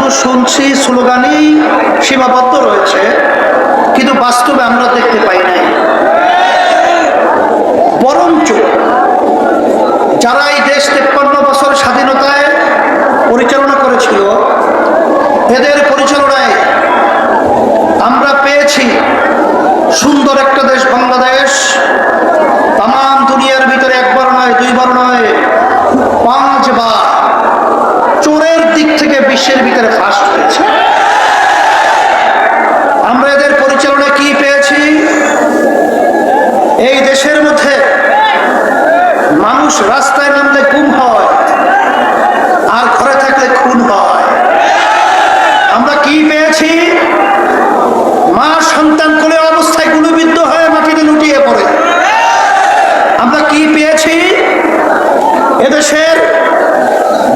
শুধু শুনছি, স্লোগানই সীমাবদ্ধ রয়েছে, কিন্তু বাস্তবে আমরা দেখতে পাই নাই। বরঞ্চ যারা এই দেশ 53 বছর স্বাধীনতায় পরিচালনা করেছিল, এদের পরিচালনায় আমরা পেয়েছি সুন্দর একটা দেশ বাংলাদেশ। তাম দুনিয়ার ভিতরে একবার নয়, দুইবার নয়, 5 বার চোরের দিক থেকে বিশ্বের ভিতরে ফার্স্ট হয়েছে। আমরা এদের পরিচালনায় কি পেয়েছি? এই দেশের মধ্যে মানুষ রাস্তায় নামলে গুম হয়, আর ঘরে থাকলে খুন হয়। আমরা কি পেয়েছি? মা সন্তান কোলে অবস্থায় গুলিবিদ্ধ হয়ে মাটিতে লুটিয়ে পড়ে। আমরা কি পেয়েছি? এদেশের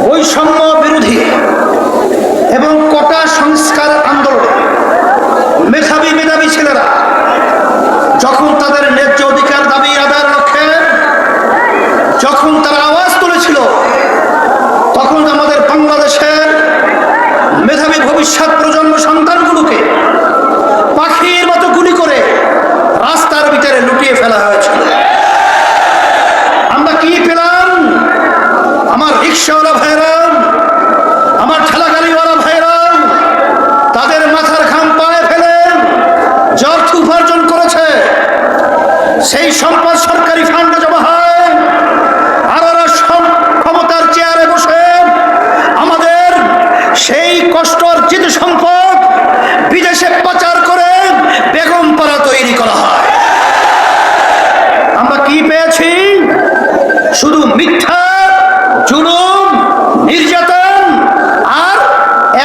বৈষম্য বিরোধী এবং কোটা সংস্কার আন্দোলনে মেধাবী ছেলেরা যখন তাদের ন্যায্য অধিকার দাবি আদায়ের লক্ষ্যে যখন তারা আওয়াজ তুলেছিল, তখন আমাদের বাংলাদেশের মেধাবী ভবিষ্যৎ প্রজন্ম সন্তানগুলোকে পাখির মতো গুলি করে রাস্তার ভিতরে লুটিয়ে ফেলা হয়েছিল। আমরা কি পেলাম? আমার রিক্সাওয়ালা ভাইরা, আমার ঠেলাগাড়িওয়ালা ভাইরা তাদের মাথার ঘাম পায়ে ফেলে যে অর্থ উপার্জন করেছে, সেই সম্পদ সরকারি ফান্ডে জমা হয়, আর ওরা ক্ষমতার চেয়ারে বসে আমাদের সেই কষ্ট অর্জিত সম্পদ বিদেশে পাচার করে বেগম পাড়া তৈরি করা হয়। আমরা কি পেয়েছি? শুধু মিথ্যা, জুলুম, নির্যাতন, আর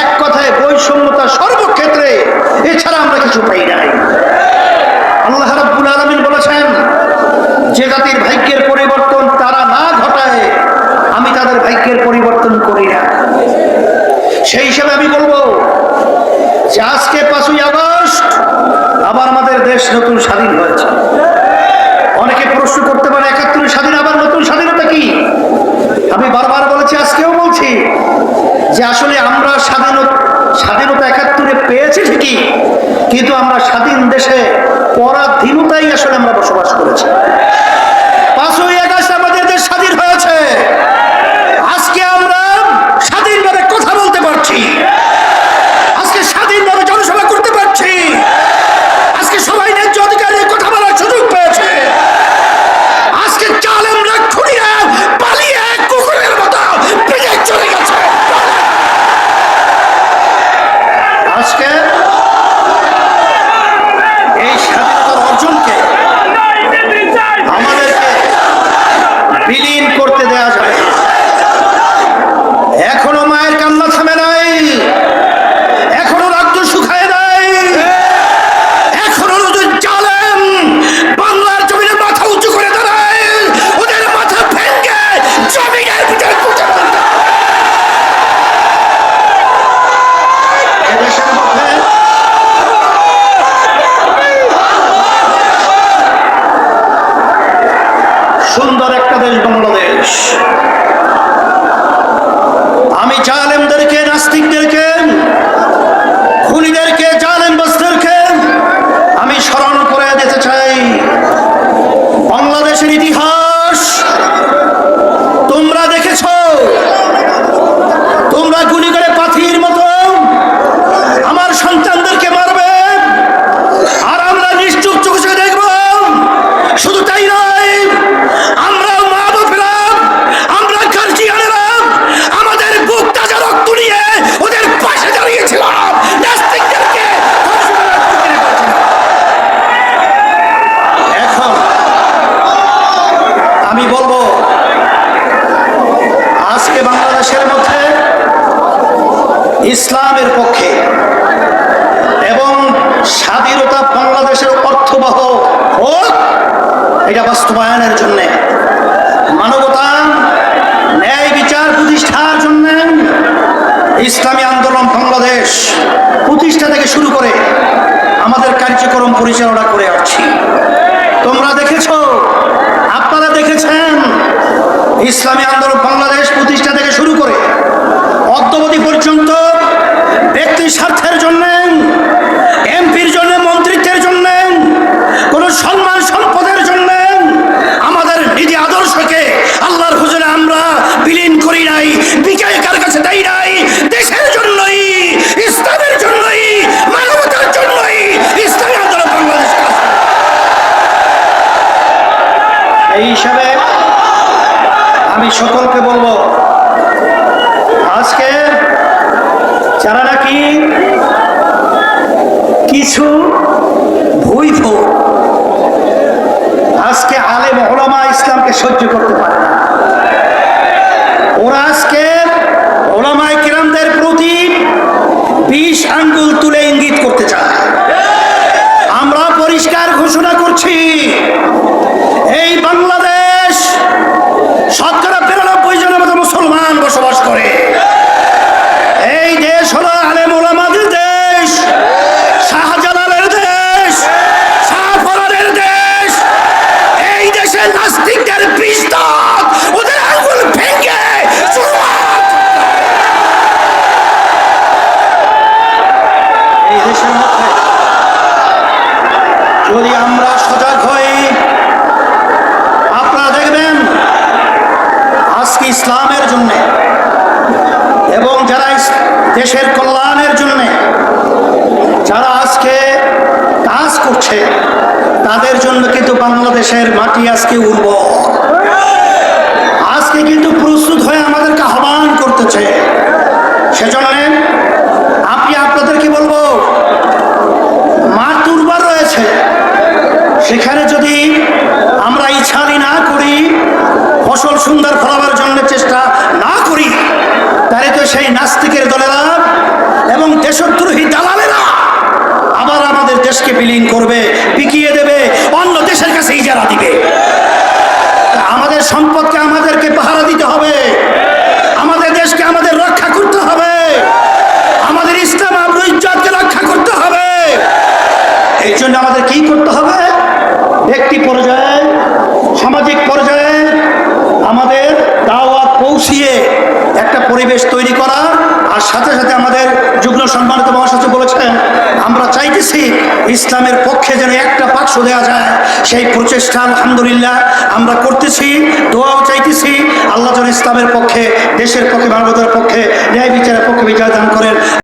এক কথায় বৈষম্যতা সর্বক্ষেত্রে। এছাড়া আমরা কিছু পাই নাই। আল্লাহ রাব্বুল আলামিন বলেছেন, যে জাতির ভাগ্যের পরিবর্তন তারা না ঘটায়, আমি তাদের ভাগ্যের পরিবর্তন করি না। সেই হিসাবে আমি বলবো যে আজকে 5ই আগস্ট আবার আমাদের দেশ নতুন স্বাধীন হয়েছে। অনেকে প্রশ্ন করতে পারে 71 স্বাধীন আবার নতুন স্বাধীনতা কি? আমি বারবার বলেছি, আজকেও বলছি যে আসলে আমরা স্বাধীনতা 71-এ পেয়েছি ঠিকই, কিন্তু আমরা স্বাধীন দেশে পরাধীনতাই আসলে আমরা বসবাস করেছি। 5ই আগস্ট আমাদের দেশ স্বাধীন হয়েছে, আজকে আমরা স্বাধীনভাবে কথা বলতে পারছি, আজকে স্বাধীনভাবে জনসভা করতে পারছি, আজকে সবাই ন্যায্য অধিকার নিয়ে কথা বলার সুযোগ পেয়েছে। আজকে জালেমরা, খুনিরা পালিয়ে কুকুরের মতো বিদেশ চলে গেছে। আজকে এই স্বাধীনতার অর্জনকে আমাদেরকে বিলীন করতে দেয়া যায় না। এখনো মায়ের কান্না থামে নাই, এখনো রক্ত শুকায় নাই, এখনো নতুন জালেম বাংলার জমিনে মাথা উঁচু করে দাঁড়ায়, ওদের মাথা ভেঙে জমিনের ভিতরে পুঁতে ফেলতে হবে। এদেশের মধ্যে সুন্দর একটা দেশ বাংলাদেশ। আমি জালেমদেরকে, নাস্তিকদেরকে, খুনিদেরকে, জালেমবাজদেরকে আমি স্মরণ করে দিতে চাই, বাংলাদেশের ইতিহাস তোমরা দেখেছ। তোমরা গুলি করে পাথির মতো আমার সন্তানদেরকে মারবে, আর আমরা নিশ্চুপ চোখে দেখব। শুধু তাই নয়, আমরা মা বাপেরা, আমরা গার্জিয়ানেরা আমাদের বুক তাজা রক্ত নিয়ে ওদের পাশে দাঁড়িয়েছিলাম, নাস্তিকদেরকে এখন আমি বলবো, আজকে বাংলাদেশের মধ্যে ইসলামের পক্ষে এবং স্বাধীনতা বাংলাদেশের অর্থবহ হোক, এটা বাস্তবায়নের জন্য, মানবতা, ন্যায় বিচার প্রতিষ্ঠার জন্য ইসলামী আন্দোলন বাংলাদেশ প্রতিষ্ঠা থেকে শুরু করে আমাদের কার্যক্রম পরিচালনা করে আসছি। তোমরা দেখেছ, আপনারা দেখেছেন, ইসলামী আন্দোলন বাংলাদেশ প্রতিষ্ঠা থেকে শুরু করে অদ্যাবধি পর্যন্ত আমি সকলকে বলবো, আজকে যারা নাকি কিছু ভুইফো আজকে আলেম ওলামা ইসলামকে সহ্য করতে পারে না, ওরা আজকে ওলামায়ে কিরামদের প্রতি 20 আঙ্গুল তুলে ইঙ্গিত করতে চায়। আমরা পরিষ্কার ঘোষণা করছি, এই বাংলাদেশ শতকরা 93 জনের মতো মুসলমান বসবাস করে। এই দেশ হলো আলেম ওলামাদের দেশ, শাহজালালের দেশ, শাহফরানের দেশ। এই দেশের নাস্তিকদের পৃষ্ঠত ওদের আঙ্গুল ভেঙে এই দেশের মধ্যে যদি আমরা সজাগ হই, আপনারা দেখবেন আজকে ইসলামের জন্য এবং যারা দেশের কল্যাণের জন্য যারা আজকে কাজ করছে, তাদের জন্য কিন্তু বাংলাদেশের মাটি আজকে উর্বর। আজকে কিন্তু প্রস্তুত হয়ে আমাদেরকে আহ্বান করতেছে। সেজন্য আপনাদেরকে বলবো, মাঠ উর্বর রয়েছে, সেখানে যদি আমরা ইচ্ছালি না করি, ফসল সুন্দর ফলাবার জন্য চেষ্টা না করি, তাহলে তো সেই নাস্তিকের দলেরা এবং দেশদ্রোহী দালালেরা আবার আমাদের দেশকে বিলীন করবে, পিকিয়ে দেবে, অন্য দেশের কাছে ইজারা দিবে। আমাদের সম্পদকে আমাদেরকে পাহারা দিতে হবে, আমাদের দেশকে আমাদের রক্ষা করতে হবে, আমাদের ইসলাম আর ইজ্জতকে রক্ষা করতে হবে। এই জন্য আমাদের কি করতে হবে? ব্যক্তি পর্যায়ে, সামাজিক পর্যায়ে আমাদের দাওয়াত পৌঁছিয়ে একটা পরিবেশ তৈরি করা। আর সাথে সাথে আমাদের যুগ্ম সম্মানিত মহাসচিব বলেছেন, আমরা চাইতেছি ইসলামের পক্ষে যেন একটা বাক্স দেওয়া যায়, সেই প্রচেষ্টা আলহামদুলিল্লাহ আমরা করতেছি, দোয়াও চাইতেছি। আল্লাহ যেন ইসলামের পক্ষে, দেশের পক্ষে, মানবতার পক্ষে, ন্যায় বিচারের পক্ষে বিজয় দান করেন।